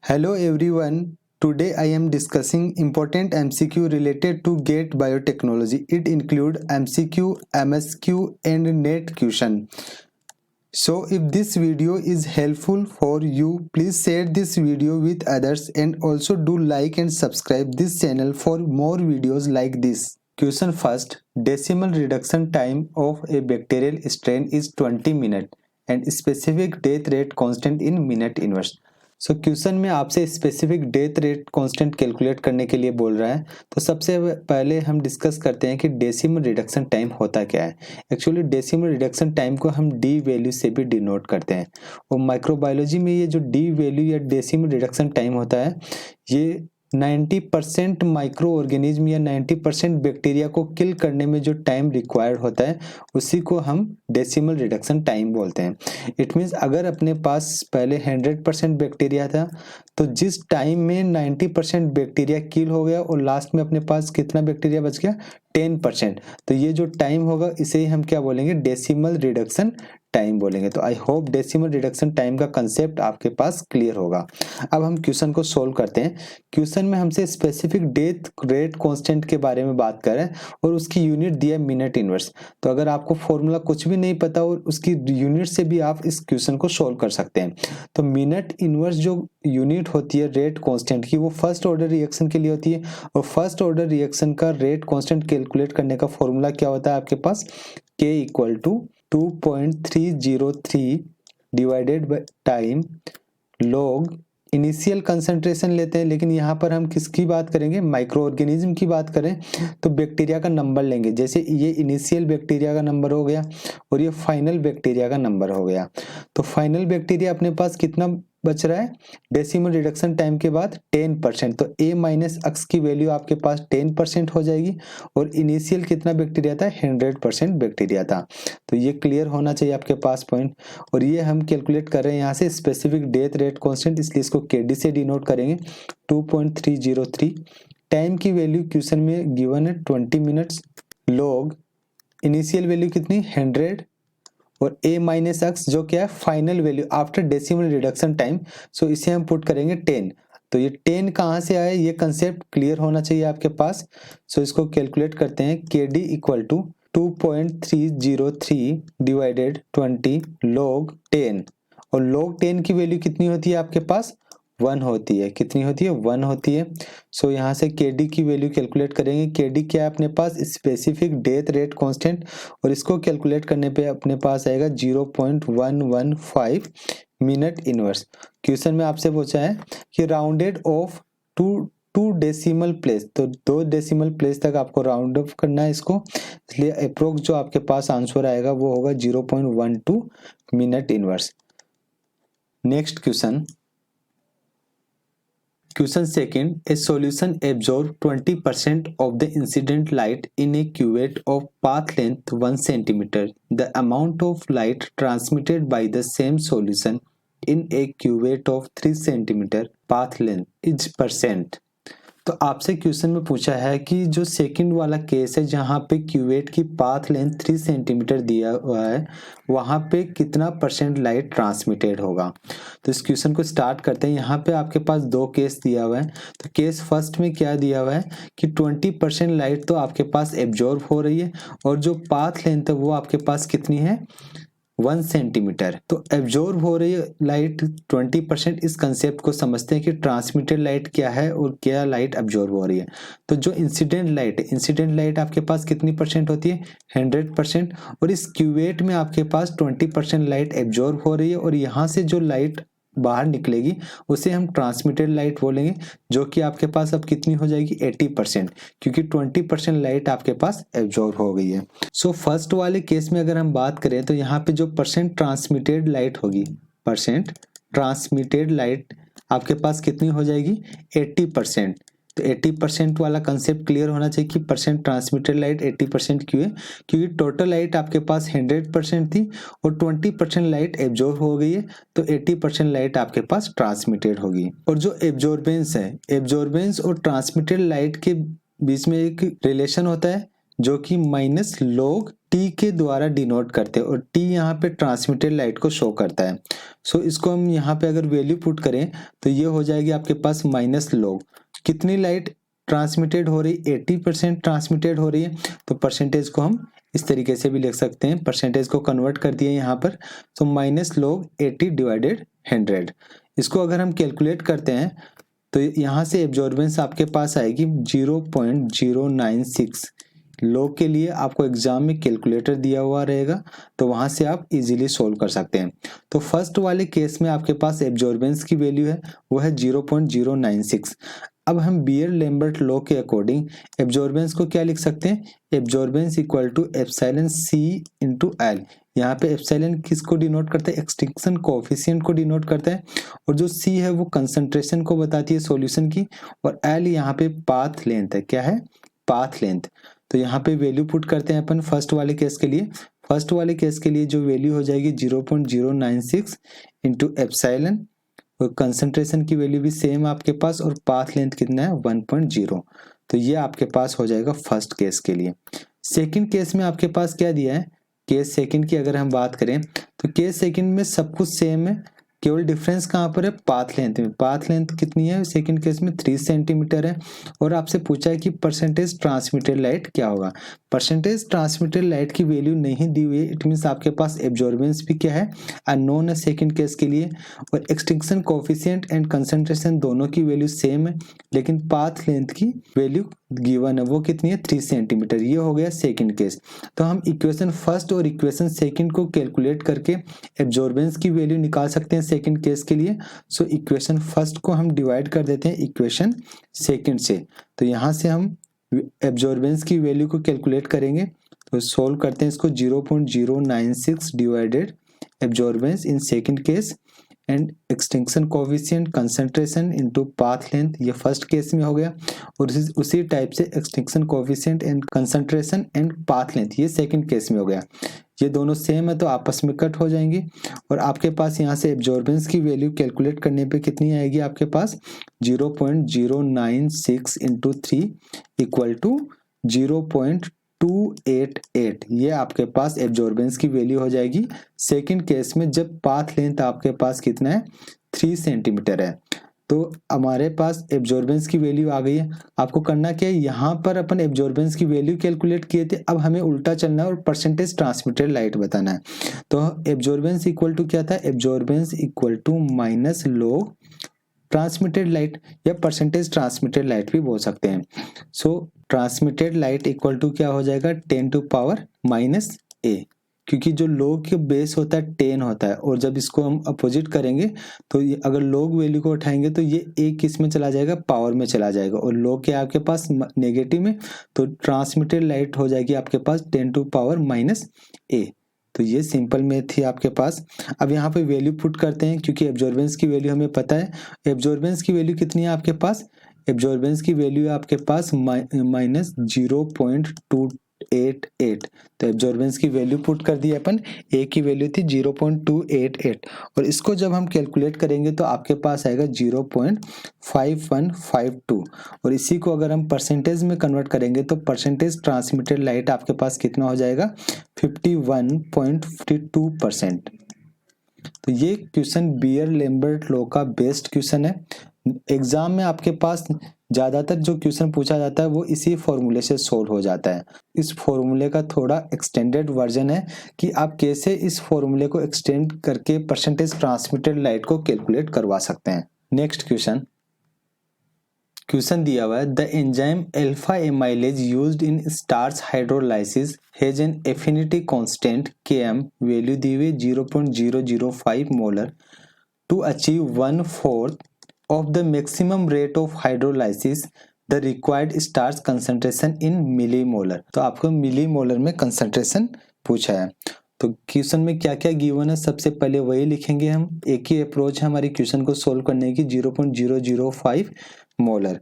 Hello everyone. Today I am discussing important MCQ related to GATE biotechnology. It include MCQ, MSQ and NET question. So if this video is helpful for you, please share this video with others and also do like and subscribe this channel for more videos like this. Question first. Decimal reduction time of a bacterial strain is 20 minutes and specific death rate constant in minute inverse. So question में आपसे specific death rate constant calculate करने के लिए बोल रहा है। तो सबसे पहले हम डिस्कस करते हैं कि डेसिमल रिडक्शन टाइम होता क्या है। एक्चुअली डेसिमल रिडक्शन टाइम को हम डी वैल्यू से भी डिनोट करते हैं और माइक्रोबायोलॉजी में ये जो डी वैल्यू या डेसिमल रिडक्शन टाइम होता है ये 90% माइक्रो ऑर्गेनिज्म या 90% बैक्टीरिया को किल करने में जो टाइम रिक्वायर्ड होता है उसी को हम डेसिमल रिडक्शन टाइम बोलते हैं। इट मीन्स अगर अपने पास पहले 100% बैक्टीरिया था तो जिस टाइम में 90% बैक्टीरिया किल हो गया और लास्ट में अपने पास कितना बैक्टीरिया बच गया 10%, तो ये जो टाइम होगा इसे ही हम क्या बोलेंगे डेसिमल रिडक्शन टाइम बोलेंगे। तो I hope decimal reduction time का कंसेप्ट आपके पास क्लियर होगा। अब हम क्वेश्चन को सोल्व करते हैं। क्वेश्चन में हमसे स्पेसिफिक डेथ रेट कांस्टेंट के बारे में बात करें और उसकी यूनिट दिया मिनट इनवर्स। तो अगर आपको फॉर्मूला कुछ भी नहीं पता और उसकी यूनिट से भी आप इस क्वेश्चन को सोल्व कर सकते हैं। तो मिनट इनवर्स जो यूनिट होती है रेट कांस्टेंट की वो फर्स्ट ऑर्डर रिएक्शन के लिए होती है और फर्स्ट ऑर्डर रिएक्शन का रेट कांस्टेंट कैलकुलेट करने का फॉर्मूला क्या होता है आपके पास K equal to 2.303 divided by time log initial concentration लेते हैं, लेकिन यहाँ पर हम किसकी बात करेंगे माइक्रो ऑर्गेनिज्म की बात करें तो बैक्टीरिया का नंबर लेंगे। जैसे ये इनिशियल बैक्टीरिया का नंबर हो गया और ये फाइनल बैक्टीरिया का नंबर हो गया। तो फाइनल बैक्टीरिया अपने पास कितना बच रहा है डेसिमल रिडक्शन टाइम के बाद 10%। तो a माइनस x की वैल्यू आपके पास 10% हो जाएगी और इनिशियल कितना बैक्टीरिया था 100% बैक्टीरिया था। तो ये क्लियर होना चाहिए आपके पास पॉइंट। और ये हम कैलकुलेट कर रहे हैं यहाँ से स्पेसिफिक डेथ रेट कांस्टेंट, इसलिए इसको KD से डिनोट करेंगे 2.303। टाइम की वैल्यू क्वेश्चन में गिवन है 20 मिनट्स। लॉग इनिशियल वैल्यू कितनी 100 और a माइनस एक्स जो क्या है final value after decimal reduction time. So इसे हम पुट करेंगे 10। तो ये 10 कहाँ से आया ये कंसेप्ट क्लियर होना चाहिए आपके पास। सो इसको कैलकुलेट करते हैं KD equal to 2.303 divided 20 log 10 और लॉग 10 की वैल्यू कितनी होती है आपके पास 1 होती है। कितनी होती है 1 होती है। सो यहाँ से KD की वैल्यू कैलकुलेट करेंगे। KD क्या है अपने पास स्पेसिफिक डेथ रेट कांस्टेंट और इसको कैलकुलेट करने पे अपने पास आएगा 0.115 मिनट इनवर्स। क्वेश्चन में आपसे पूछा है कि rounded off to decimal place, तो 2 डेसिमल प्लेस तक आपको राउंड ऑफ करना है इसको, इसलिए अप्रोक्स जो आपके पास आंसर आएगा वो होगा 0.12 minute inverse. Next question second, a solution absorbs 20% of the incident light in a cuvette of path length 1 centimeter. The amount of light transmitted by the same solution in a cuvette of 3 centimeter path length is percent. तो आपसे question में पूछा है कि जो second वाला case है जहाँ पे क्यूवेट की पाथ लेंथ 3 सेंटीमीटर दिया हुआ है वहाँ पे कितना परसेंट लाइट ट्रांसमिटेड होगा। तो इस क्वेश्चन को स्टार्ट करते हैं। यहाँ पे आपके पास 2 केस दिया हुआ है। तो केस फर्स्ट में क्या दिया हुआ है कि 20% लाइट तो आपके पास एब्जॉर्ब हो रही है और जो पाथ लेंथ है वो आपके पास कितनी है 1 सेंटीमीटर। तो एब्जॉर्ब हो रही है लाइट 20%। इस कंसेप्ट को समझते हैं कि ट्रांसमिटेड लाइट क्या है और क्या लाइट एब्जॉर्ब हो रही है। तो जो इंसिडेंट लाइट आपके पास कितनी परसेंट होती है 100% और इस क्यूवेट में आपके पास 20% लाइट एब्जॉर्ब हो रही है और यहाँ से जो लाइट बाहर निकलेगी उसे हम ट्रांसमिटेड लाइट बोलेंगे जो कि आपके पास अब कितनी हो जाएगी 80%, क्योंकि 20% लाइट आपके पास एब्जॉर्ब हो गई है। सो फर्स्ट वाले केस में अगर हम बात करें तो यहाँ पे जो परसेंट ट्रांसमिटेड लाइट होगी परसेंट ट्रांसमिटेड लाइट आपके पास कितनी हो जाएगी 80%। तो 80% वाला कंसेप्ट क्लियर होना चाहिए कि परसेंट ट्रांसमिटेड लाइट 80% क्यों है, क्योंकि टोटल लाइट आपके पास 100% थी और 20% लाइट एब्जॉर्ब हो गई है तो 80% लाइट आपके पास ट्रांसमिटेड होगी। और जो एब्जॉर्बेंस है एब्जॉर्बेंस और ट्रांसमिटेड लाइट के बीच में एक रिलेशन होता है जो कि माइनस log T के द्वारा डिनोट करते हैं, और T यहाँ पे ट्रांसमिटेड लाइट को शो करता है। सो इसको हम यहाँ पे अगर वैल्यू पुट करें तो ये हो जाएगी आपके पास माइनस log कितनी लाइट ट्रांसमिटेड हो रही, 80% ट्रांसमिटेड हो रही है, तो परसेंटेज को हम इस तरीके से भी लिख सकते हैं, परसेंटेज को कन्वर्ट कर दिए यहाँ पर, तो माइनस log 80 डिवाइडेड 100। इसको अगर हम कैलकुलेट करते हैं तो यहाँ से एब्जॉर्बेंस आपके पास आएगी 0.096। log के लिए आपको एग्जाम में कैलकुलेटर दिया हुआ रहेगा, तो वहाँ से आप इजीली सोल्व कर सकते हैं। तो फर्स्ट वाले केस में आपके पास एब्जॉर्बेंस की वैल्यू है वो है 0.096। अब हम बियर लैम्बर्ट लॉ के अकॉर्डिंग एब्जॉर्बेंस को क्या लिख सकते हैं, absorbance equal to epsilon C into L. यहाँ पे एप्सिलॉन किसको डिनोट करता है, एक्सटिंक्शन कोएफिशिएंट को डिनोट करता है, और जो सी है वो कंसंट्रेशन को बताती है सॉल्यूशन की, और एल यहाँ पे पाथ लेंथ है, क्या है, पाथ लेंथ। तो यहाँ पे वैल्यू पुट करते हैं अपन फर्स्ट वाले केस के लिए। फर्स्ट वाले केस के लिए जो वैल्यू हो जाएगी 0.096 इंटू एप्सिलॉन, और कंसंट्रेशन की वैल्यू भी सेम आपके पास, और पाथ लेंथ कितना है 1.0। तो ये आपके पास हो जाएगा फर्स्ट केस के लिए। सेकंड केस में आपके पास क्या दिया है, केस सेकंड की अगर हम बात करें तो केस सेकंड में सब कुछ सेम है, केवल डिफरेंस कहाँ पर है, पाथ लेंथ में। पाथ लेंथ कितनी है सेकंड केस में, 3 सेंटीमीटर है, और आपसे पूछा है कि परसेंटेज ट्रांसमिटेड लाइट क्या होगा। परसेंटेज ट्रांसमिटेड लाइट की वैल्यू नहीं दी हुई है, इट मीन्स आपके पास एब्जॉर्बेंस भी क्या है, अननोन है सेकंड केस के लिए, और एक्सटिंक्शन कोएफिशिएंट एंड कंसंट्रेशन दोनों की वैल्यू सेम है, लेकिन पाथ लेंथ की वैल्यू गिवन है वो कितनी है, 3 सेंटीमीटर। ये हो गया सेकंड केस। तो हम इक्वेशन फर्स्ट और इक्वेशन सेकंड को कैलकुलेट करके एब्जॉर्बेंस की वैल्यू निकाल सकते हैं सेकंड केस के लिए। सो इक्वेशन फर्स्ट को हम डिवाइड कर देते हैं इक्वेशन सेकंड से, तो यहाँ से हम एब्जॉर्बेंस की वैल्यू को कैलकुलेट करेंगे। तो सोल्व करते हैं इसको, 0.096 divided absorbance in second case and extinction coefficient concentration into path length, ये फर्स्ट केस में हो गया, और उसी टाइप से extinction coefficient and concentration and path length ये सेकंड केस में हो गया। ये दोनों सेम है तो आपस में कट हो जाएंगे, और आपके पास यहाँ से एब्जॉर्बेंस की वैल्यू कैलकुलेट करने पे कितनी आएगी आपके पास, 0.096 इंटू 3 इक्वल टू 0.288। ये आपके पास एब्जॉर्बेंस की वैल्यू हो जाएगी सेकंड केस में, जब पाथ लेंथ आपके पास कितना है, 3 सेंटीमीटर है। तो हमारे पास एब्जॉर्बेंस की वैल्यू आ गई है। आपको करना क्या है, यहाँ पर अपन एब्जॉर्बेंस की वैल्यू कैलकुलेट किए थे, अब हमें उल्टा चलना है और परसेंटेज ट्रांसमिटेड लाइट बताना है। तो एब्जॉर्बेंस इक्वल टू क्या था, absorbance equal to minus log transmitted light, या परसेंटेज ट्रांसमिटेड लाइट भी बोल सकते हैं। So transmitted light equal to क्या हो जाएगा, 10⁻⁻A, क्योंकि जो log के बेस होता है 10 होता है, और जब इसको हम अपोजिट करेंगे तो अगर log वैल्यू को उठाएंगे तो ये एक किस में चला जाएगा, पावर में चला जाएगा, और log के आपके पास नेगेटिव में, तो ट्रांसमिटेड लाइट हो जाएगी आपके पास 10⁻⁻A। तो ये सिंपल मैथ थी आपके पास। अब यहाँ पे वैल्यू पुट करते हैं, क्योंकि एब्जॉर्बेंस की वैल्यू हमें पता है। एब्जॉर्बेंस की वैल्यू कितनी है आपके पास, एब्जॉर्बेंस की वैल्यू है आपके पास माइनस 0.288। तो एब्जॉर्बेंस की वैल्यू पुट कर दी अपन, ए की वैल्यू थी 0.288, और इसको जब हम कैलकुलेट करेंगे तो आपके पास आएगा 0.5152, और इसी को अगर हम परसेंटेज में कन्वर्ट करेंगे तो परसेंटेज ट्रांसमिटेड लाइट आपके पास कितना हो जाएगा, 51.52%। तो ये क्वेश्चन बियर लैम्बर्ट लॉ का बेस्ट क्वेश्चन है। एग्जाम में आपके पास ज्यादातर जो क्वेश्चन पूछा जाता है वो इसी फॉर्मूले से सोल्व हो जाता है। इस फॉर्मूले का थोड़ा एक्सटेंडेड वर्जन है कि आप कैसे इस फॉर्मूले को एक्सटेंड करके परसेंटेज ट्रांसमिटेड लाइट को कैलकुलेट करवा सकते हैं। नेक्स्ट क्वेश्चन दिया हुआ है, the enzyme alpha amylase used in starch hydrolysis has an affinity constant Km, value दी हुई 0.005 molar to achieve 1/4 of the maximum rate of hydrolysis, the required starch concentration in millimolar। तो आपको millimolar में concentration पूछा है। तो question में क्या क्या गिवन है, सबसे पहले वही लिखेंगे हम। एक ही अप्रोच है हमारी क्वेश्चन को सोल्व करने की, 0.005 मोलर।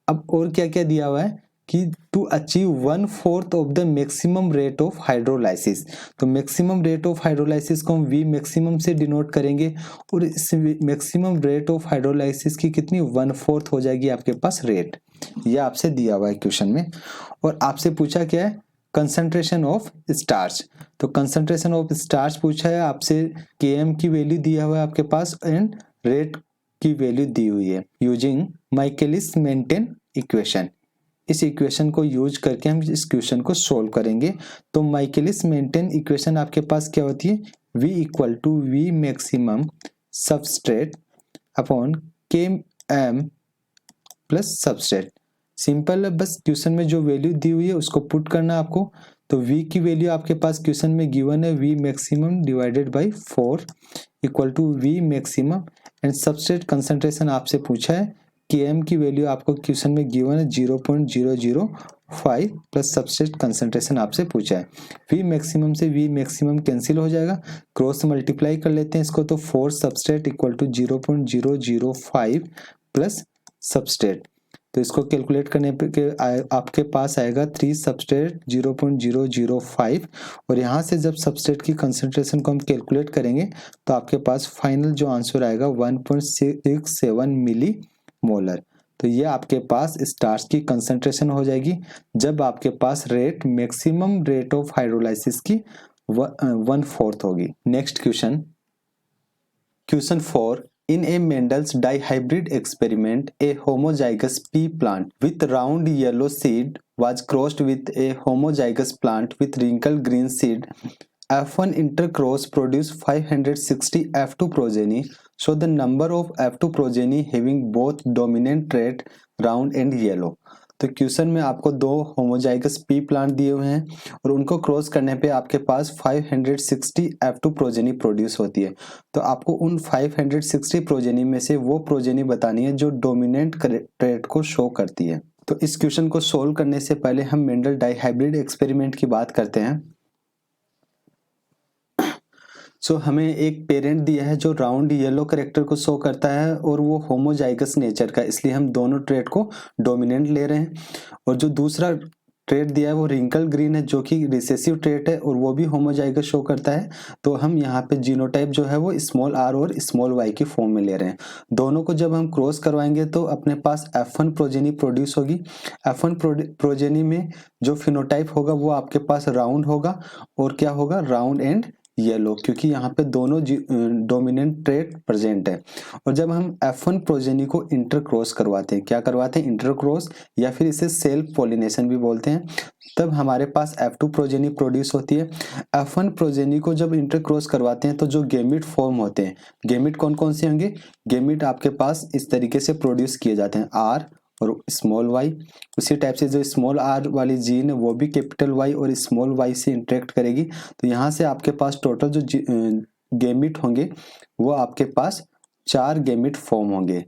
अब और क्या क्या दिया हुआ है कि to achieve 1/4 of the maximum rate of hydrolysis. तो मैक्सिमम रेट ऑफ हाइड्रोलाइसिस को हम वी मैक्सिमम से डिनोट करेंगे, और इस मैक्सिमम रेट ऑफ हाइड्रोलाइसिस की कितनी, 1/4 हो जाएगी आपके पास रेट। ये आपसे दिया हुआ है क्वेश्चन में। और आपसे पूछा क्या है, कंसंट्रेशन ऑफ स्टार्च। तो कंसंट्रेशन ऑफ स्टार्च पूछा है आपसे, Km की वैल्यू दिया हुआ है आपके पास एंड रेट की वैल्यू दी हुई है यूजिंग माइकलिस मेंटेन इक्वेशन। इस इक्वेशन को यूज करके हम इस क्वेश्चन को सोल्व करेंगे। तो माइकलिस मेंटेन इक्वेशन आपके पास क्या होती है, V equal to V maximum substrate upon Km plus substrate. Simple है, बस क्वेश्चन में जो वैल्यू दी हुई है उसको पुट करना आपको। तो V की वैल्यू आपके पास क्वेश्चन में गिवन है V maximum divided by 4 equal to V maximum and substrate concentration आपसे पूछा है। Km की वैल्यू आपको क्वेश्चन में गिवन है 0.005 प्लस सबस्ट्रेट कंसंट्रेशन आपसे पूछा है। V मैक्सिमम से V मैक्सिमम कैंसिल हो जाएगा, क्रॉस मल्टीप्लाई कर लेते हैं इसको, तो 4 substrate equal to 0.005 plus substrate. तो इसको कैलकुलेट करने पे आपके पास आएगा 3 सबस्ट्रेट 0.005 और यहाँ से जब सबस्ट्रेट की कंसंट्रेशन को हम कैलकुलेट करेंगे तो आपके पास फाइनल जो आंसर आएगा 1.67 मिली मोलर। तो ये आपके पास स्टार्च की कंसंट्रेशन हो जाएगी जब आपके पास rate maximum rate of hydrolysis की 1/4 होगी। Next question 4, in a Mendel's dihybrid experiment, a homozygous pea plant with round yellow seed was crossed with a homozygous plant with wrinkled green seed. F1 intercross produced 560 F2 progeny. So the number of F2 progeny having both dominant trait round and yellow. तो question में आपको 2 homozygous P plant दिए हुए हैं और उनको cross करने पे आपके पास 560 F2 प्रोजेनी प्रोड्यूस होती है। तो आपको उन 560 प्रोजेनी में से वो प्रोजेनी बतानी है जो डोमिनेंट ट्रेट को शो करती है। तो इस क्वेश्चन को सोल्व करने से पहले हम मेंडल डाइहाइब्रिड एक्सपेरिमेंट की बात करते हैं। हमें एक पेरेंट दिया है जो राउंड येलो कैरेक्टर को शो करता है और वो होमोजाइगस नेचर का, इसलिए हम दोनों ट्रेट को डोमिनेंट ले रहे हैं। और जो दूसरा ट्रेट दिया है वो रिंकल ग्रीन है जो कि रिसेसिव ट्रेट है और वो भी होमोजाइगस शो करता है। तो हम यहाँ पे जीनोटाइप जो है वो स्मॉल r और स्मॉल y की फॉर्म में ले रहे हैं। दोनों को जब हम क्रॉस करवाएंगे तो अपने पास F1 प्रोजेनी प्रोड्यूस होगी। F1 प्रोजेनी में जो फिनोटाइप होगा वो आपके पास राउंड होगा और क्या होगा, राउंड एंड येलो, क्योंकि यहाँ पे दोनों डोमिनेंट ट्रेट प्रेजेंट है। और जब हम F1 प्रोजेनी को इंटरक्रॉस करवाते हैं, क्या करवाते हैं, इंटरक्रॉस या फिर इसे सेल्फ पॉलिनेशन भी बोलते हैं, तब हमारे पास F2 प्रोजेनी प्रोड्यूस होती है। F1 प्रोजेनी को जब इंटरक्रॉस करवाते हैं तो जो गेमिट फॉर्म होते हैं, गेमिट कौन कौन से होंगे, गेमिट आपके पास इस तरीके से प्रोड्यूस किए जाते हैं, R और स्मॉल y। उसी टाइप से जो स्मॉल r वाली जीन है वो भी कैपिटल Y और स्मॉल y से इंटरेक्ट करेगी। तो यहाँ से आपके पास टोटल जो गेमिट होंगे वो आपके पास 4 गेमिट फॉर्म होंगे।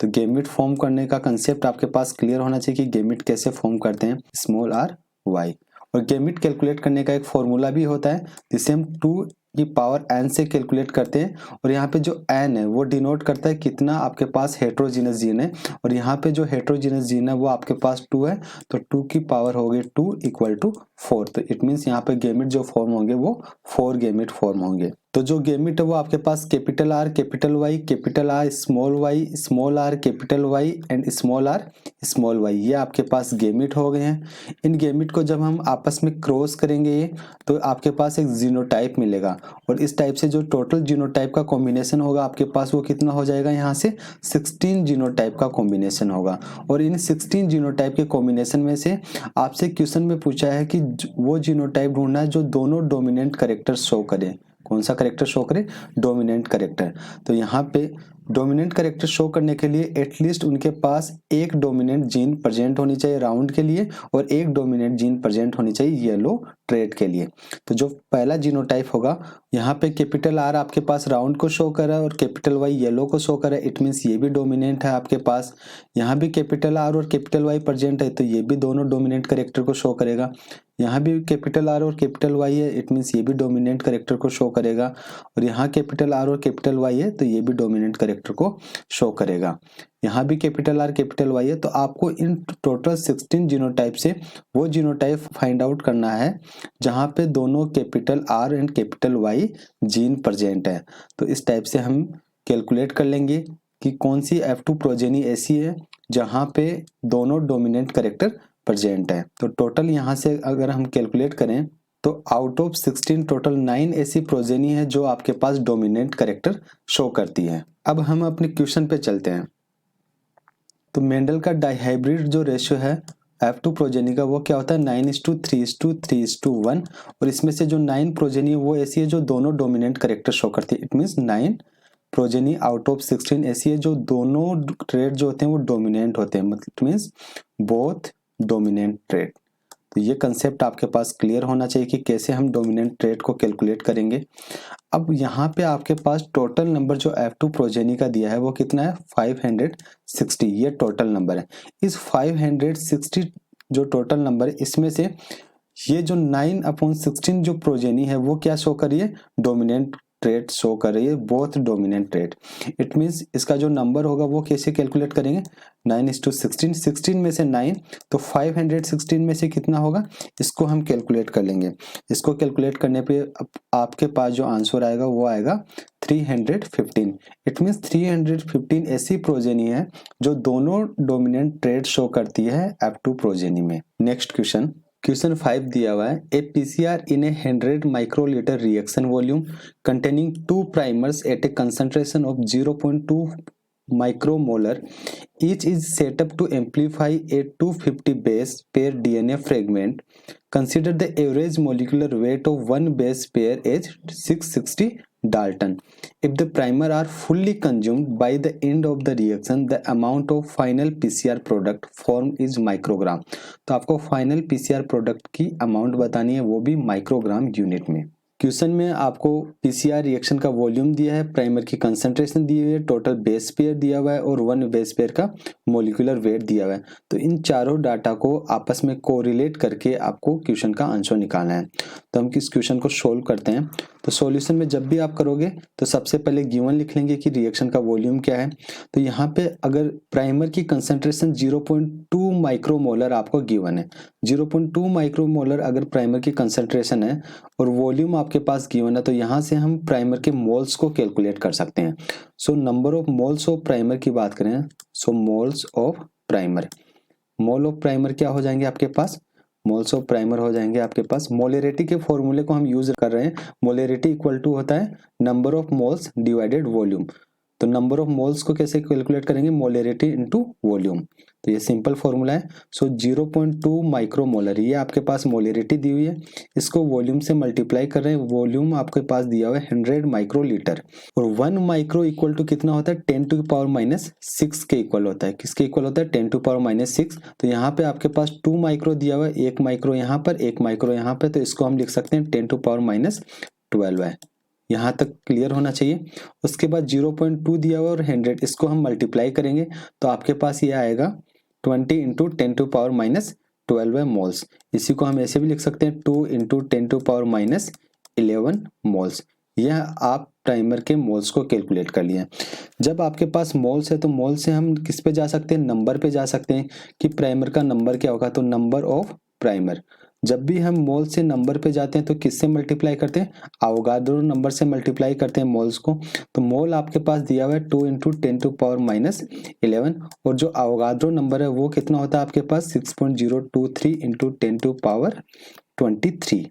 तो गेमिट फॉर्म करने का कंसेप्ट आपके पास क्लियर होना चाहिए कि गेमिट कैसे फॉर्म करते हैं, स्मॉल r y। और गेमिट कैलकुलेट करने का एक फॉर्मूला भी होता है जिसे हम 2 की पावर n से कैलकुलेट करते हैं। और यहाँ पे जो n है वो डिनोट करता है कितना आपके पास हेट्रोजीनस जीन है, और यहाँ पे जो हेट्रोजीनस जीन है वो आपके पास 2 है, तो 2 की पावर होगी 2 इक्वल टू 4। तो इट मीन्स यहाँ पे गेमिट जो फॉर्म होंगे वो 4 गेमिट फॉर्म होंगे। तो जो गेमिट है वो आपके पास capital R capital Y capital R small y small r capital Y and small r small y, ये आपके पास गेमिट हो गए हैं। इन गेमिट को जब हम आपस में क्रॉस करेंगे तो आपके पास एक जीनोटाइप मिलेगा और इस टाइप से जो टोटल जीनोटाइप का कॉम्बिनेशन होगा आपके पास वो कितना हो जाएगा, यहाँ से 16 जीनोटाइप का कॉम्बिनेशन होगा। और इन 16 जीनोटाइप के कॉम्बिनेशन में से आपसे क्वेश्चन में पूछा है कि वो जीनोटाइप ढूंढना है जो दोनों डोमिनेंट कैरेक्टर शो करे। कौन सा कैरेक्टर शो करे, डोमिनेंट कैरेक्टर। तो यहाँ पे डोमिनेंट कैरेक्टर शो करने के लिए एटलीस्ट उनके पास एक डोमिनेंट जीन प्रेजेंट होनी चाहिए राउंड के लिए और एक डोमिनेंट जीन प्रेजेंट होनी चाहिए येलो ट्रेट के लिए। तो जो पहला जीनोटाइप होगा यहाँ पे कैपिटल R आपके पास राउंड को शो कर रहा है और कैपिटल Y येलो को शो कर रहा है, इट मीन्स ये भी डोमिनेंट है आपके पास। यहाँ भी कैपिटल R और कैपिटल Y प्रेजेंट है तो ये भी दोनों डोमिनेंट कैरेक्टर को शो करेगा। यहाँ भी कैपिटल R और कैपिटल Y है, इट मीन्स ये भी डोमिनेंट कैरेक्टर को शो करेगा। और यहाँ कैपिटल R और कैपिटल Y है तो ये भी डोमिनेंट कैरेक्टर को शो करेगा। यहाँ भी कैपिटल R कैपिटल Y है। तो आपको इन टोटल 16 जीनोटाइप से वो जीनोटाइप फाइंड आउट करना है जहाँ पे दोनों capital R and capital Y gene present है। तो इस टाइप से हम कैलकुलेट कर लेंगे कि कौन सी F2 प्रोजेनी ऐसी है जहाँ पे दोनों डोमिनेंट कैरेक्टर प्रेजेंट है। तो टोटल यहाँ से अगर हम कैलकुलेट करें तो आउट ऑफ 16 टोटल 9 ऐसी प्रोजेनी है जो आपके पास डोमिनेंट कैरेक्टर शो करती है। अब हम अपने क्वेश्चन पे चलते हैं। तो मेंडल का डाइहाइब्रिड जो रेशियो है F2 प्रोजेनी का वो क्या होता है 9:3:3:1 और इसमें से जो 9 प्रोजेनी है वो ऐसी है जो दोनों डोमिनेंट कैरेक्टर शो करती है। It means 9 progeny out of 16 ऐसी है जो दोनों ट्रेड जो होते हैं वो डोमिनेंट होते हैं, मतलब it means both dominant trade. तो ये कंसेप्ट आपके पास क्लियर होना चाहिए कि कैसे हम डोमिनेंट ट्रेड को कैलकुलेट करेंगे। अब यहाँ पे आपके पास टोटल नंबर जो F2 प्रोजेनी का दिया है वो कितना है 560, ये टोटल नंबर है। इस 560 जो टोटल नंबर है इसमें से ये जो 9/16 जो प्रोजेनी है वो क्या शो कर रही है डोमिनेंट ट्रेड शो कर रही है, both dominant trade. It means इसका जो नंबर होगा वो कैसे कैलकुलेट करेंगे 9:16, 16 में से 9 तो 516 में से कितना होगा इसको हम कैलकुलेट कर लेंगे। इसको कैलकुलेट करने पे आपके पास जो आंसर आएगा वो आएगा 315। इट मीन्स 315 ऐसी प्रोजेनी है जो दोनों डोमिनेंट ट्रेड शो करती है F2 प्रोजेनी में। नेक्स्ट क्वेश्चन 5 दिया हुआ है a PCR in a 100 microlitre reaction volume containing 2 primers at a concentration of 0.2 micromolar each is set up to amplify a 250 base pair DNA fragment. Consider the average molecular weight of one base pair as 660 Dalton. If the primer are fully consumed by the end of the reaction, the amount of final PCR product formed is microgram. तो आपको final PCR product की amount बतानी है, वो भी microgram unit में। Question में आपको पीसीआर रिएक्शन का वॉल्यूम दिया है, प्राइमर की कंसंट्रेशन दी हुई है, टोटल बेस पेयर दिया हुआ है और वन बेस पेयर का मोलिकुलर वेट दिया हुआ है। तो इन चारों डाटा को आपस में कोरिलेट करके आपको क्वेश्चन का आंसर निकालना है। तो हम किस क्वेश्चन को सोल्व करते हैं। तो सॉल्यूशन में जब भी आप करोगे तो सबसे पहले गिवन लिख लेंगे कि रिएक्शन का वॉल्यूम क्या है। तो यहाँ पे अगर प्राइमर की कंसंट्रेशन 0.2 माइक्रोमोलर आपको गिवन है, 0.2 माइक्रोमोलर अगर प्राइमर की कंसंट्रेशन है और वॉल्यूम आपके पास गिवन है, तो यहाँ से हम प्राइमर के मोल्स को कैलकुलेट कर सकते हैं। So number of moles of primer की बात करें, so moles of primer, mole of primer क्या हो जाएंगे आपके पास, मोल्स ऑफ प्राइमर हो जाएंगे आपके पास। मोलेरिटी के फॉर्मूले को हम यूज कर रहे हैं, मोलेरिटी इक्वल टू होता है number of moles divided volume. तो नंबर ऑफ मोल्स को कैसे कैलकुलेट करेंगे, मोलेरिटी इनटू वॉल्यूम। तो ये सिंपल फॉर्मूला है। सो 0.2 माइक्रोमोलर ये आपके पास मोलेरिटी दी हुई है, इसको वॉल्यूम से मल्टीप्लाई कर रहे हैं, वॉल्यूम आपके पास दिया हुआ है 100 माइक्रोलीटर और 1 माइक्रो इक्वल टू कितना होता है 10⁻⁻6 के इक्वल होता है। किसके इक्वल होता है 10⁻⁻6। तो यहाँ पे आपके पास 2 माइक्रो दिया हुआ है, 1 माइक्रो यहाँ पर, 1 माइक्रो यहाँ पे, तो इसको हम लिख सकते हैं 10⁻⁻12 है। यहाँ तक क्लियर होना चाहिए। उसके बाद 0.2 दिया हुआ और 100, इसको हम मल्टीप्लाई करेंगे तो आपके पास ये आएगा 20 इंटू 10⁻12 मोल्स। इसी को हम ऐसे भी लिख सकते हैं 2 इंटू 10⁻11 मोल्स। यह आप प्राइमर के मोल्स को कैलकुलेट कर लिए। जब आपके पास मोल्स है तो मोल से हम किस पे जा सकते हैं, नंबर पे जा सकते हैं कि प्राइमर का नंबर क्या होगा। तो नंबर ऑफ प्राइमर, जब भी हम मोल से नंबर पे जाते हैं तो किससे मल्टीप्लाई करते हैं, अवोगाड्रो नंबर से मल्टीप्लाई करते हैं मोल्स को। तो मोल आपके पास दिया हुआ है 2 इंटू 10⁻11 और जो अवोगाड्रो नंबर है वो कितना होता है आपके पास 6.023 इंटू 10⁻23।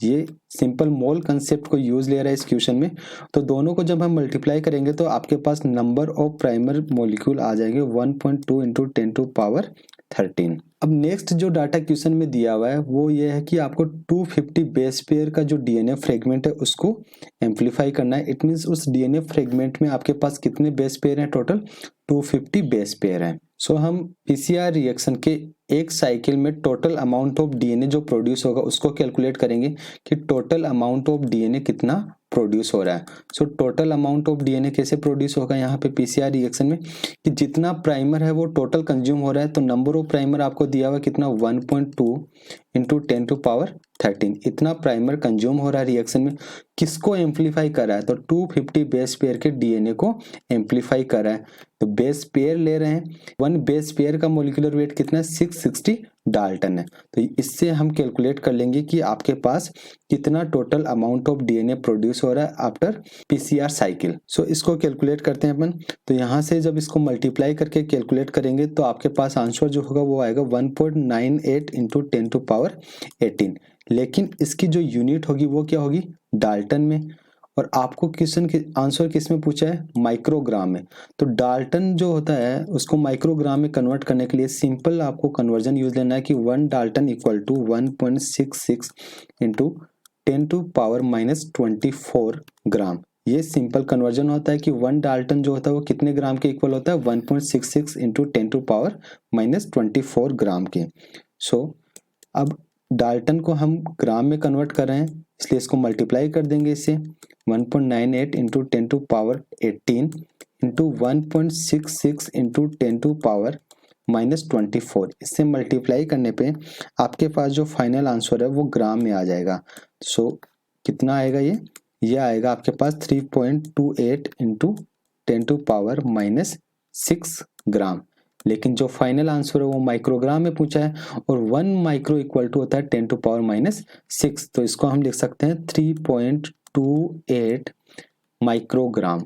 ये सिंपल मोल कंसेप्ट को यूज ले रहा है इस क्वेश्चन में। तो दोनों को जब हम मल्टीप्लाई करेंगे तो आपके पास नंबर ऑफ प्राइमर मॉलिक्यूल आ जाएंगे 1.2 इंटू 10⁻13। अब नेक्स्ट जो डाटा क्वेश्चन में दिया हुआ है वो ये है कि आपको 250 बेस पेयर का जो डीएनए फ्रेगमेंट है उसको एम्पलीफाई करना है। इट मीन्स उस डीएनए फ्रेगमेंट में आपके पास कितने बेस पेयर हैं, टोटल 250 बेस पेयर हैं। सो हम पीसीआर रिएक्शन के एक साइकिल में टोटल अमाउंट ऑफ डीएनए जो प्रोड्यूस होगा उसको कैलकुलेट करेंगे कि टोटल अमाउंट ऑफ डीएनए कितना प्रोड्यूस हो रहा है। So total amount of DNA कैसे प्रोड्यूस होगा यहाँ पे पीसीआर रिएक्शन में कि जितना प्राइमर है वो टोटल कंज्यूम हो रहा है। तो नंबर ऑफ प्राइमर आपको दिया हुआ कितना 1.2 इंटू 10⁻13 इतना प्राइमर कंज्यूम हो रहा है रिएक्शन में। किसको एम्पलीफाई कर रहा है, तो 250 बेस पेयर के डीएनए को एम्पलीफाई कर रहा है। तो बेस पेयर ले रहे हैं, 1 बेस पेयर का मोलिकुलर वेट कितना है, 660 डाल्टन है। तो इससे हम कैलकुलेट कर लेंगे कि आपके पास कितना total amount of DNA produce हो रहा है आफ्टर पीसीआर साइकिल। सो इसको कैलकुलेट करते हैं अपन। तो यहाँ से जब इसको मल्टीप्लाई करके कैलकुलेट करेंगे तो आपके पास आंसर जो होगा वो आएगा 1.98 इंटू 10⁻18। लेकिन इसकी जो यूनिट होगी वो क्या होगी, डाल्टन में। और आपको क्वेश्चन के आंसर किस में पूछा है, माइक्रोग्राम में। तो डाल्टन जो होता है उसको माइक्रोग्राम में कन्वर्ट करने के लिए सिंपल आपको कन्वर्जन यूज लेना है कि 1 डाल्टन इक्वल टू 1.66 इंटू 10⁻24 ग्राम। ये सिंपल कन्वर्जन होता है कि 1 डाल्टन जो होता है वो कितने ग्राम के इक्वल होता है, 1.66 इंटू 10⁻24 ग्राम के। सो अब डाल्टन को हम ग्राम में कन्वर्ट कर रहे हैं, इसलिए इसको मल्टीप्लाई कर देंगे इससे 1.98 इंटू 10⁻18 इंटू 1.66 इंटू 10⁻24। इससे मल्टीप्लाई करने पे आपके पास जो फाइनल आंसर है वो ग्राम में आ जाएगा। सो कितना आएगा ये आएगा आपके पास 3.28 इंटू 10⁻6 ग्राम। लेकिन जो फाइनल आंसर है वो माइक्रोग्राम में पूछा है, और 1 माइक्रो इक्वल टू होता है 10⁻6। तो इसको हम लिख सकते हैं 3.28 माइक्रोग्राम।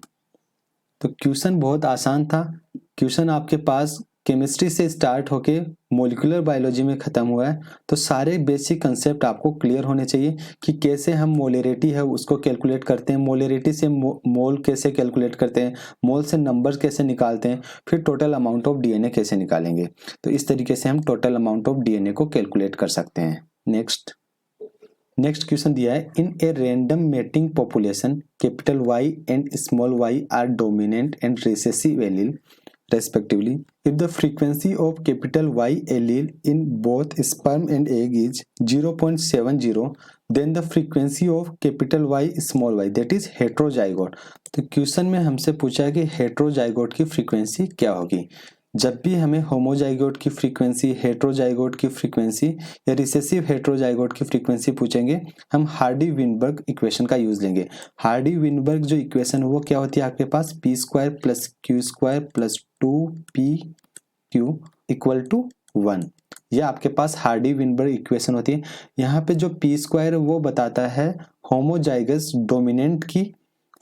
तो क्वेश्चन बहुत आसान था। क्वेश्चन आपके पास केमिस्ट्री से स्टार्ट होके मोलिकुलर बायोलॉजी में खत्म हुआ है। तो सारे बेसिक कंसेप्ट आपको क्लियर होने चाहिए कि कैसे हम मोलरिटी है उसको कैलकुलेट करते हैं, मोलरिटी से मोल कैसे कैलकुलेट करते हैं, मोल से नंबर कैसे निकालते हैं, फिर टोटल अमाउंट ऑफ डीएनए कैसे निकालेंगे। तो इस तरीके से हम टोटल अमाउंट ऑफ डीएनए को कैलकुलेट कर सकते हैं। नेक्स्ट क्वेश्चन दिया है, in a random mating population capital Y and small y are dominant and recessive allele respectively. If the frequency of capital Y allele in both sperm and egg is 0.70, then the frequency of capital Y small y that is heterozygote. तो question में हमसे पूछा है कि heterozygote की frequency क्या होगी। जब भी हमें होमोजाइगोट की फ्रीक्वेंसी, हेट्रोजाइगोट की फ्रीक्वेंसी या रिसेसिव हेट्रोजाइगोट की फ्रीक्वेंसी पूछेंगे, हम हार्डी विनबर्ग इक्वेशन का यूज लेंगे। हार्डी विनबर्ग जो इक्वेशन है वो क्या होती है आपके पास, P square plus Q square plus 2pq equal to 1। यह आपके पास हार्डी विनबर्ग इक्वेशन होती है। यहाँ पे जो पी स्क्वायर है वो बताता है होमोजाइगस डोमिनेंट की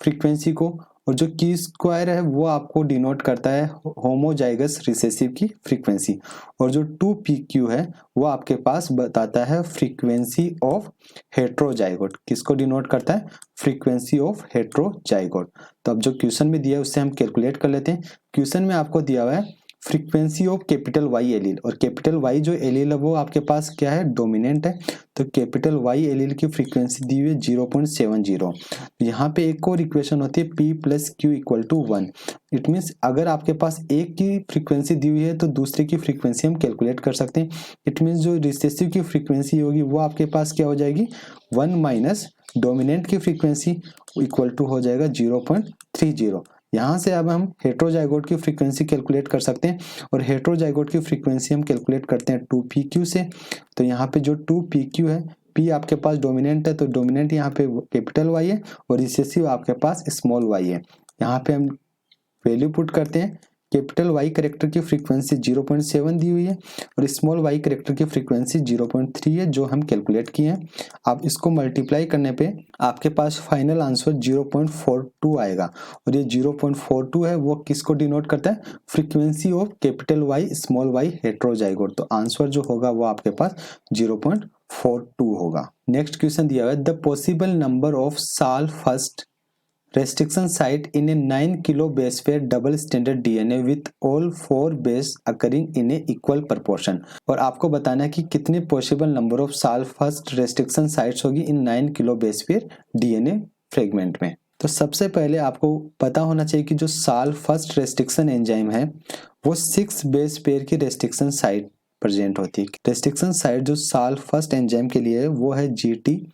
फ्रीक्वेंसी को, और जो क्यू स्क्वायर है वो आपको डिनोट करता है होमोजाइगस रिसेसिव की फ्रीक्वेंसी, और जो 2pq है वो आपके पास बताता है फ्रीक्वेंसी ऑफ हेट्रोजाइगोट। किसको डिनोट करता है, फ्रीक्वेंसी ऑफ हेट्रोजाइगोट। तो अब जो क्वेश्चन में दिया है उससे हम कैलकुलेट कर लेते हैं। क्वेश्चन में आपको दिया हुआ है frequency of capital Y allele, और कैपिटल वाई जो एलील है वो आपके पास क्या है, डोमिनेंट है। तो कैपिटल वाई एलील की फ्रीक्वेंसी दी हुई है 0.70। यहाँ पे एक और इक्वेशन होती है p plus Q equal to 1। It means अगर आपके पास एक की फ्रीक्वेंसी दी हुई है तो दूसरे की फ्रीक्वेंसी हम कैलकुलेट कर सकते हैं। इट मीन्स जो रिसेसिव की फ्रीक्वेंसी होगी वो आपके पास क्या हो जाएगी, 1 माइनस डोमिनेंट की फ्रीक्वेंसी इक्वल टू हो जाएगा 0.30। यहाँ से अब हम हेट्रोजाइगोट की फ्रीक्वेंसी कैलकुलेट कर सकते हैं, और हेट्रोजाइगोट की फ्रीक्वेंसी हम कैलकुलेट करते हैं 2pq से। तो यहाँ पे जो 2pq है, p आपके पास डोमिनेंट है तो डोमिनेंट यहाँ पे कैपिटल Y है, और रिसेसिव आपके पास स्मॉल y है। यहाँ पे हम वैल्यू पुट करते हैं। कैपिटल Y कैरेक्टर की फ्रीक्वेंसी 0.7 दी हुई है, और स्मॉल y कैरेक्टर की फ्रीक्वेंसी 0.3 है जो हम कैलकुलेट किए हैं। अब इसको मल्टीप्लाई करने पे आपके पास फाइनल आंसर 0.42 आएगा, और ये 0.42 है वो किसको डिनोट करता है, frequency of capital Y small y heterozygote. तो आंसर जो होगा वो आपके पास 0.42 होगा। नेक्स्ट क्वेश्चन दिया हुआ है, द पॉसिबल नंबर ऑफ साल first restriction site in a 9 kilo base pair double standard DNA with all 4 base occurring in a equal proportion। और आपको बताना है कि कितने पॉसिबल नंबर ऑफ साल फर्स्ट रेस्ट्रिक्शन साइट्स होगी इन 9 kilo base pair DNA fragment में। तो सबसे पहले आपको पता होना चाहिए कि जो साल फर्स्ट रेस्ट्रिक्शन एंजाइम है वो 6 बेस पेयर की रेस्ट्रिक्शन साइट प्रेजेंट होती है। रेस्ट्रिक्शन साइट जो साल फर्स्ट एंजाइम के लिए है वो है GTCGAC।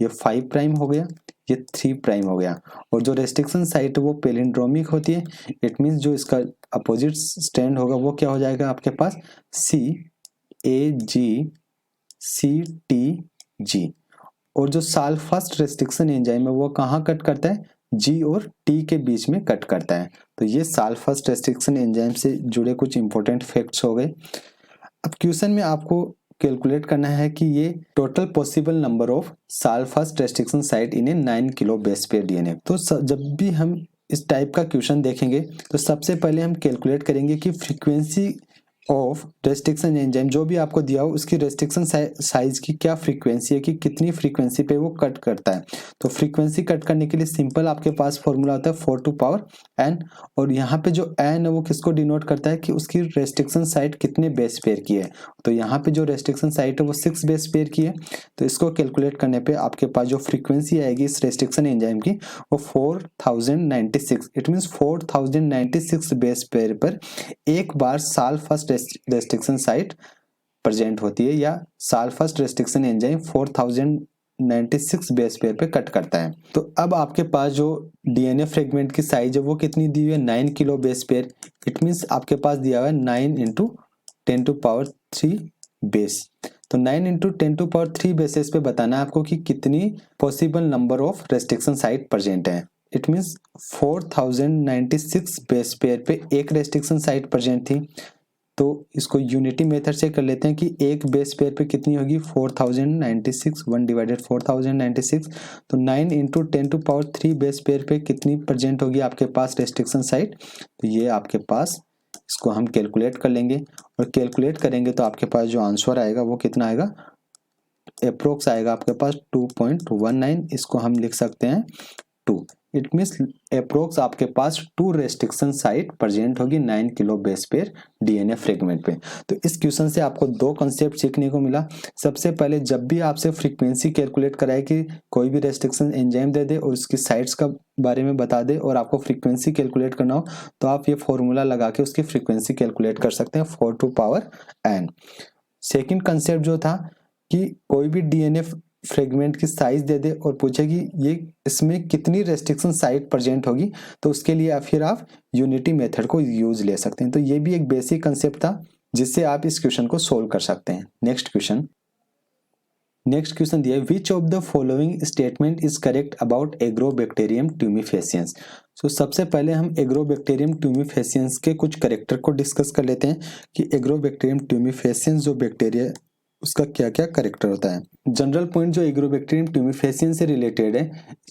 ये 5 प्राइम हो गया, ये 3 प्राइम हो गया, और जो रेस्ट्रिक्शन साइट है वो पेलिंड्रोमिक होती है। इट मीन्स जो इसका अपोजिट स्टैंड होगा वो क्या हो जाएगा आपके पास, CAGCTG। और जो साल्फास्ट रेस्ट्रिक्शन एंजाइम है वो कहाँ कट करता है, जी और टी के बीच में कट करता है। तो ये साल्फास्ट रेस्ट्रिक्शन एंजाइम से जुड़े कुछ इंपॉर्टेंट फैक्ट्स हो गए। अब क्वेश्चन में आपको कैलकुलेट करना है कि ये टोटल पॉसिबल नंबर ऑफ साल्फास्ट restriction site in a 9 kilo base pair DNA. तो जब भी हम इस टाइप का क्वेश्चन देखेंगे तो सबसे पहले हम कैलकुलेट करेंगे कि फ्रीक्वेंसी ऑफ रेस्ट्रिक्शन एंजाइम जो भी आपको दिया हो उसकी रेस्ट्रिक्शन साइज की क्या फ्रीक्वेंसी है, कि कितनी फ्रीक्वेंसी पे वो कट करता है। तो फ्रीक्वेंसी कट करने के लिए सिंपल आपके पास फॉर्मूला होता है 4⁴n, और यहाँ पे जो n है वो किसको डिनोट करता है कि उसकी रेस्ट्रिक्शन साइट कितने बेस पेयर की है। तो यहाँ पे जो रेस्ट्रिक्शन साइट है वो 6 बेस पेयर की है। तो इसको कैलकुलेट करने पे आपके पास जो फ्रीक्वेंसी आएगी इस रेस्ट्रिक्शन एंजाइम की वो 4096, इट मीन्स 4096 बेस पेयर पर एक बार साल्फास्ट रेस्ट्रिक्शन साइट प्रेजेंट होती है, या साल्फास्ट रेस्ट्रिक्शन एंजाइम 4096 बेस पेयर पे कट करता है। तो अब आपके पास जो डीएनए फ्रेगमेंट की साइज है वो कितनी दी हुई है, 9 kilo base pair. It means आपके पास दिया हुआ है 9 × 10⁻³ बेस। तो 9 × 10⁻³ बेसिस पे बताना है आपको कि कितनी possible number of restriction site present है। इट मीन्स 4096 बेस पेयर पे एक रेस्ट्रिक्शन साइट प्रेजेंट थी। तो इसको यूनिटी मेथड से कर लेते हैं कि एक बेस पेयर पे कितनी होगी, 4096, 1/4096। तो 9 × 10⁻³ बेस पेयर पे कितनी प्रेजेंट होगी आपके पास रेस्ट्रिक्शन साइट। तो ये आपके पास, इसको हम कैलकुलेट कर लेंगे, और कैलकुलेट करेंगे तो आपके पास जो आंसर आएगा वो कितना आएगा, अप्रोक्स आएगा आपके पास 2.19। इसको हम लिख सकते हैं 2। इट मीन्स अप्रोक्स आपके पास 2 रेस्ट्रिक्शन साइट प्रेजेंट होगी 9 kilo base pair DNA fragment पे। तो इस क्वेश्चन से आपको 2 कॉन्सेप्ट सीखने को मिला। सबसे पहले जब भी आपसे फ्रीक्वेंसी कैलकुलेट कराए कि कोई भी रेस्ट्रिक्शन एंजाइम दे दे और उसकी साइट्स का बारे में बता दे और आपको फ्रीक्वेंसी कैलकुलेट करना हो तो आप ये फॉर्मूला लगा के उसकी फ्रीक्वेंसी कैलकुलेट कर सकते हैं 4⁴n। सेकेंड कंसेप्ट जो था कि कोई भी डीएनए फ्रेगमेंट की साइज दे दे और पूछे कि ये इसमें कितनी रेस्ट्रिक्शन साइट प्रेजेंट होगी, तो उसके लिए फिर आप यूनिटी मेथड को यूज ले सकते हैं। तो ये भी एक बेसिक कंसेप्ट था जिससे आप इस क्वेश्चन को सोल्व कर सकते हैं। नेक्स्ट क्वेश्चन दिया है, which of the following statement is correct about agrobacterium tumefaciens. तो सबसे पहले हम एग्रोबैक्टीरियम ट्यूमिफेसियंस के कुछ कैरेक्टर को डिस्कस कर लेते हैं कि एग्रोबैक्टीरियम ट्यूमिफेसियंस जो बैक्टीरिया उसका क्या क्या कैरेक्टर होता है। जनरल पॉइंट जो एग्रोबैक्टीरियम ट्यूमिफेसियंस से रिलेटेड है,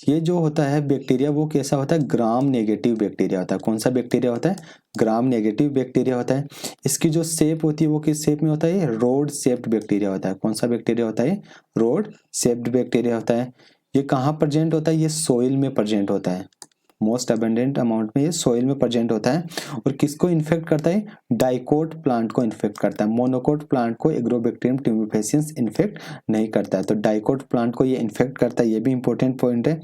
ये जो होता है बैक्टीरिया वो कैसा होता है, ग्राम नेगेटिव बैक्टीरिया होता है। कौन सा बैक्टीरिया होता है, ग्राम नेगेटिव बैक्टीरिया होता है। इसकी जो शेप होती है वो किस शेप में होता है, रोड शेप्ड बैक्टीरिया होता है। कौन सा बैक्टीरिया होता है, रोड शेप्ड बैक्टीरिया होता है। ये कहाँ प्रेजेंट होता है, ये सोइल में प्रेजेंट होता है। मोस्ट अबेंडेंट अमाउंट में ये सोइल में प्रेजेंट होता है। और किसको इन्फेक्ट करता है, डाइकोट प्लांट को इन्फेक्ट करता है। मोनोकोट प्लांट को एग्रोबैक्टीरियम ट्यूमिफेसियंस इन्फेक्ट नहीं करता है, तो डाइकोट प्लांट को ये इन्फेक्ट करता है। ये भी इंपॉर्टेंट पॉइंट है।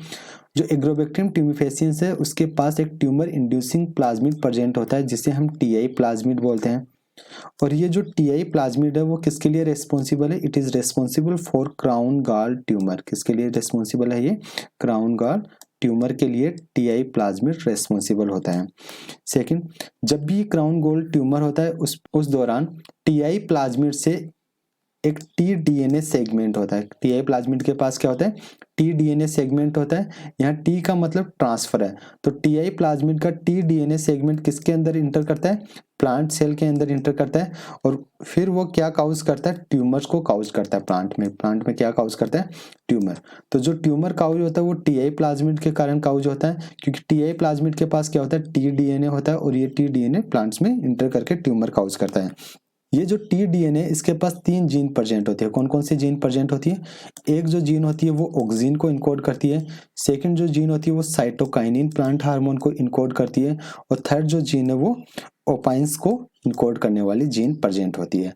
जो एग्रोबैक्टीरियम ट्यूमिफेसियंस है उसके पास एक ट्यूमर इंड्यूसिंग प्लाज्मिड प्रेजेंट होता है जिसे हम टीआई प्लाज्मिड बोलते हैं। और ये जो टीआई प्लाज्मिड है वो किसके लिए रेस्पॉन्सिबल है, it is responsible for crown gall tumour. किसके लिए रेस्पॉन्सिबल है, ये क्राउन गॉल ट्यूमर के लिए टीआई प्लाज्मिड रेस्पॉन्सिबल होता है। सेकंड, जब भी क्राउन गॉल ट्यूमर होता है उस दौरान टीआई प्लाज्मिड से एक टी डीएनए सेगमेंट होता है। टीआई प्लाज्मिड के पास क्या होता है, टी डीएनए सेगमेंट होता है। यहाँ टी का मतलब ट्रांसफर है, तो टीआई प्लाज्मिड का टी डीएनए सेगमेंट किसके अंदर इंटर करता है, प्लांट सेल के अंदर इंटर करता है। और फिर वो क्या काउज करता है, ट्यूमर्स को काउज करता है। प्लांट में क्या काउज करता है, ट्यूमर। तो जो ट्यूमर काउज होता है वो टीआई प्लाज्मिड के कारण काउज होता है, क्योंकि टीआई प्लाज्मिड के पास क्या होता है, टी डीएनए होता है, और ये टी डीएनए प्लांट्स में इंटर करके ट्यूमर काउज करता है। ये जो टी डीएनए इसके पास 3 जीन प्रेजेंट होते हैं। कौन कौन सी जीन प्रेजेंट होती है, एक जो जीन होती है वो ऑक्सिन को इनकोड करती है। सेकंड जो जीन होती है वो साइटोकाइनिन प्लांट हार्मोन को इनकोड करती है। और थर्ड जो जीन है वो ओपाइंस को इनकोड करने वाली जीन प्रेजेंट होती है।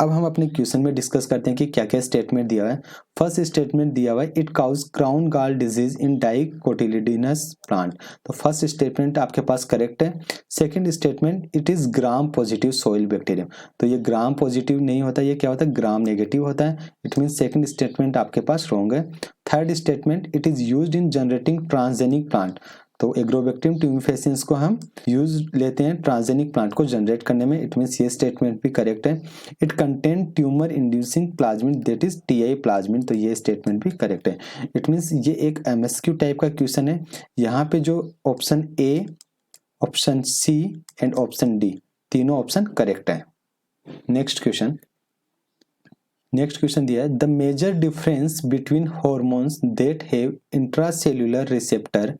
अब हम अपने क्वेश्चन में डिस्कस करते हैं कि क्या क्या स्टेटमेंट दिया हुआ है। फर्स्ट स्टेटमेंट दिया हुआ है, it causes crown gall disease in dicotyledonous plant. तो फर्स्ट स्टेटमेंट आपके पास करेक्ट है। Second statement, it is gram positive soil bacterium. तो ये ग्राम पॉजिटिव नहीं होता, ये क्या होता है, ग्राम नेगेटिव होता है। इट मीन सेकंड स्टेटमेंट आपके पास रॉन्ग है। Third statement, it is used in generating transgenic plant. तो एग्रोबैक्टीरियम ट्यूमेफेसियंस को हम यूज लेते हैं ट्रांसजेनिक प्लांट को जनरेट करने में। इट मीन्स ये स्टेटमेंट भी करेक्ट है। It contain tumour inducing plasmid that is TI plasmid, तो ये स्टेटमेंट भी करेक्ट है। इट मीन्स ये एक एमएसक्यू टाइप का क्वेश्चन है। यहाँ पे जो option A, option C and option D तीनों ऑप्शन करेक्ट है। नेक्स्ट क्वेश्चन दिया है the major difference between hormones that have intracellular receptor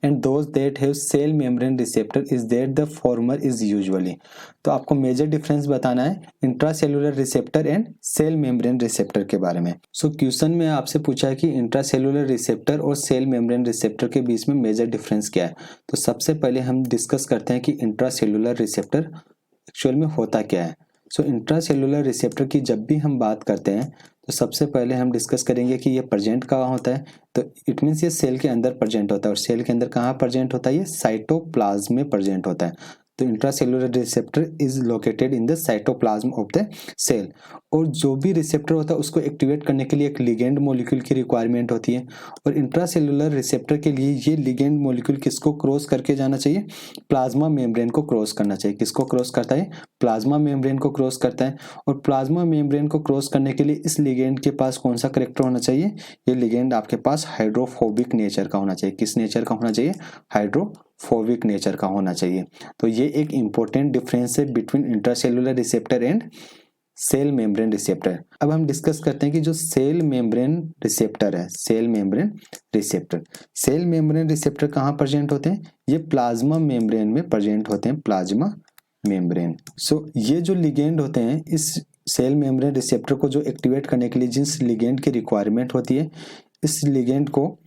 and those that have cell membrane receptor is that the former is usually. तो आपको major difference बताना है intracellular receptor and cell membrane receptor के बारे में। So question में आपसे पूछा है कि इंट्रासेल्युलर रिसेप्टर और सेल मेम्ब्रेन रिसेप्टर के बीच में मेजर डिफरेंस क्या है। तो सबसे पहले हम डिस्कस करते हैं कि इंट्रासेल्युलर रिसेप्टर एक्चुअल में होता क्या है। सो इंट्रासेल्युलर रिसेप्टर की जब भी हम बात करते हैं तो सबसे पहले हम डिस्कस करेंगे कि ये प्रेजेंट कहाँ होता है। तो इट मीन्स ये सेल के अंदर प्रेजेंट होता है, और सेल के अंदर कहाँ प्रेजेंट होता है, ये साइटोप्लाज्म में प्रेजेंट होता है। तो intracellular receptor is located in the cytoplasm of the cell. और जो भी रिसेप्टर होता है उसको एक्टिवेट करने के लिए एक लिगेंड मॉलिक्यूल की रिक्वायरमेंट होती है, और इंट्रासेल्युलर रिसेप्टर के लिए ये लिगेंड मॉलिक्यूल किसको क्रॉस करके जाना चाहिए, प्लाज्मा मेम्ब्रेन को क्रॉस करना चाहिए। किसको क्रॉस करता है, प्लाज्मा मेम्ब्रेन को क्रॉस करता है। और प्लाज्मा मेम्ब्रेन को क्रॉस करने के लिए इस लिगेंड के पास कौन सा करेक्टर होना चाहिए, ये लिगेंड आपके पास हाइड्रोफोबिक नेचर का होना चाहिए। किस नेचर का होना चाहिए, हाइड्रोफोबिक नेचर का होना चाहिए। तो ये एक इंपॉर्टेंट डिफरेंस है between intracellular receptor and cell membrane receptor. अब हम डिस्कस करते हैं कि जो सेल मेम्ब्रेन रिसेप्टर है, सेल मेम्ब्रेन रिसेप्टर कहाँ प्रेजेंट होते हैं, ये प्लाज्मा मेम्ब्रेन में प्रेजेंट होते हैं, प्लाज्मा मेम्ब्रेन। सो ये जो लिगेंड होते हैं इस सेल मेम्ब्रेन रिसेप्टर को जो एक्टिवेट करने के लिए जिस लिगेंड की रिक्वायरमेंट होती है, इस लिगेंड को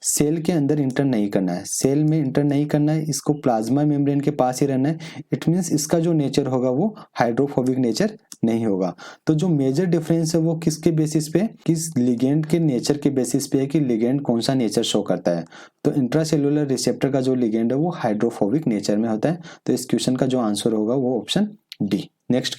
सेल के अंदर इंटर नहीं करना है, सेल में इंटर नहीं करना है, इसको प्लाज्मा मेम्ब्रेन के पास ही रहना है। इट मीन्स इसका जो नेचर होगा वो हाइड्रोफोबिक नेचर नहीं होगा। तो जो मेजर डिफरेंस है वो किसके बेसिस पे, किस लिगेंड के नेचर के बेसिस पे है कि लिगेंड कौन सा नेचर शो करता है। तो इंट्रासेल्युलर रिसेप्टर का जो लिगेंड है वो हाइड्रोफोबिक नेचर में होता है। तो इस क्वेश्चन का जो आंसर होगा वो ऑप्शन डी। नेक्स्ट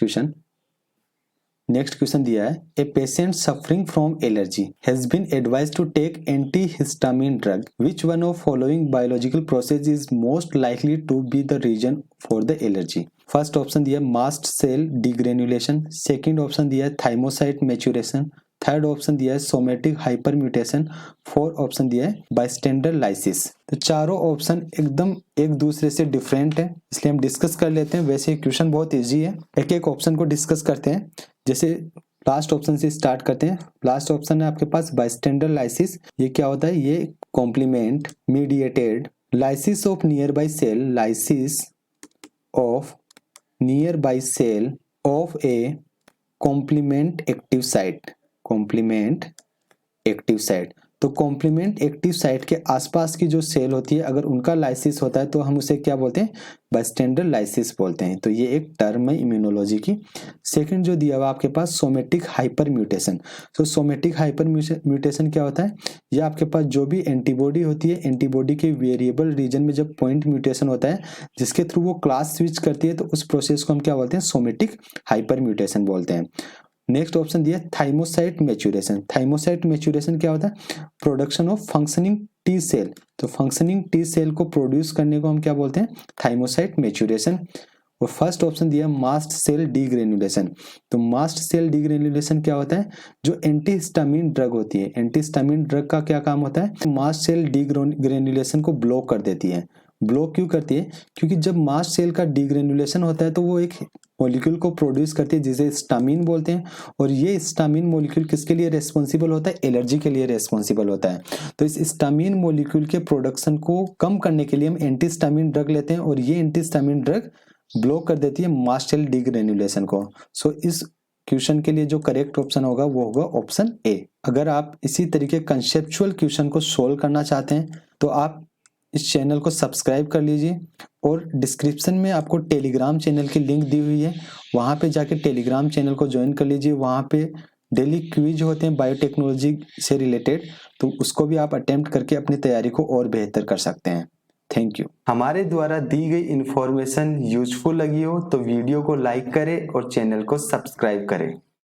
क्वेश्चन दिया है a patient suffering from allergy has been advised to take antihistamine drug which one of following biological process is most likely to be the reason for the allergy. First option दिया है mast cell degranulation, second option दिया है thymocyte maturation, third option दिया है somatic hyper mutation, fourth option दिया है बाइस्टेंडर lysis. तो चारों ऑप्शन एकदम एक दूसरे से डिफरेंट है, इसलिए हम डिस्कस कर लेते हैं। वैसे क्वेश्चन बहुत इजी है, एक एक ऑप्शन को डिस्कस करते हैं। जैसे लास्ट ऑप्शन से स्टार्ट करते हैं। लास्ट ऑप्शन है आपके पास बाइस्टेंडर लाइसिस। ये क्या होता है, ये complement mediated lysis of nearby cell, lysis of nearby cell of a complement active site, complement active site. तो कॉम्प्लीमेंट एक्टिव साइट के आसपास की जो सेल होती है अगर उनका लाइसिस होता है तो हम उसे क्या बोलते हैं, बाइस्टेंडर लाइसिस बोलते हैं। तो ये एक टर्म है इम्यूनोलॉजी की। सेकंड जो दिया हुआ आपके पास सोमेटिक हाइपर म्यूटेशन। तो सोमेटिक हाइपर म्यूटेशन क्या होता है, ये आपके पास जो भी एंटीबॉडी होती है, एंटीबॉडी के वेरिएबल रीजन में जब पॉइंट म्यूटेशन होता है जिसके थ्रू वो क्लास स्विच करती है, तो उस प्रोसेस को हम क्या बोलते हैं, सोमेटिक हाइपर म्यूटेशन बोलते हैं। नेक्स्ट ऑप्शन दिया थाइमोसाइट मैच्योरेशन। थाइमोसाइट मैच्योरेशन क्या होता है, production of functioning T cell. तो फंक्शनिंग टी सेल को प्रोड्यूस करने को हम क्या बोलते हैं, थाइमोसाइट मैच्योरेशन। और फर्स्ट ऑप्शन दिया मास्ट सेल डीग्रेन्युलेशन। तो मास्ट सेल डीग्रेन्युलेशन क्या होता है, जो एंटीहिस्टामिन ड्रग होती है, एंटीहिस्टामिन ड्रग का क्या काम होता है, मास्ट सेल डीग्रेन्युलेशन को ब्लॉक कर देती है। ब्लॉक क्यों करती है, क्योंकि जब मास्ट सेल का डीग्रेन्युलेशन होता है तो वो एक मॉलिक्यूल को प्रोड्यूस करती है जिसे स्टामिन बोलते हैं, और ये स्टामिन मॉलिक्यूल किसके लिए रेस्पॉन्सिबल होता है, एलर्जी के लिए रेस्पॉन्सिबल होता है। तो इस स्टामिन मॉलिक्यूल के प्रोडक्शन को कम करने के लिए हम एंटीहिस्टामिन ड्रग लेते हैं, और ये एंटीहिस्टामिन ड्रग ब्लॉक कर देती है मास्ट सेल डीग्रेन्युलेशन को। सो इस क्वेश्चन के लिए जो करेक्ट ऑप्शन होगा वो होगा ऑप्शन ए। अगर आप इसी तरीके कंसेप्चुअल क्वेश्चन को सोल्व करना चाहते हैं तो आप इस चैनल को सब्सक्राइब कर लीजिए, और डिस्क्रिप्शन में आपको टेलीग्राम चैनल की लिंक दी हुई है, वहाँ पे जाके टेलीग्राम चैनल को ज्वाइन कर लीजिए। वहाँ पे डेली क्विज होते हैं बायोटेक्नोलॉजी से रिलेटेड, तो उसको भी आप अटेम्प्ट करके अपनी तैयारी को और बेहतर कर सकते हैं। Thank you. हमारे द्वारा दी गई इन्फॉर्मेशन यूजफुल लगी हो तो वीडियो को लाइक करें और चैनल को सब्सक्राइब करें।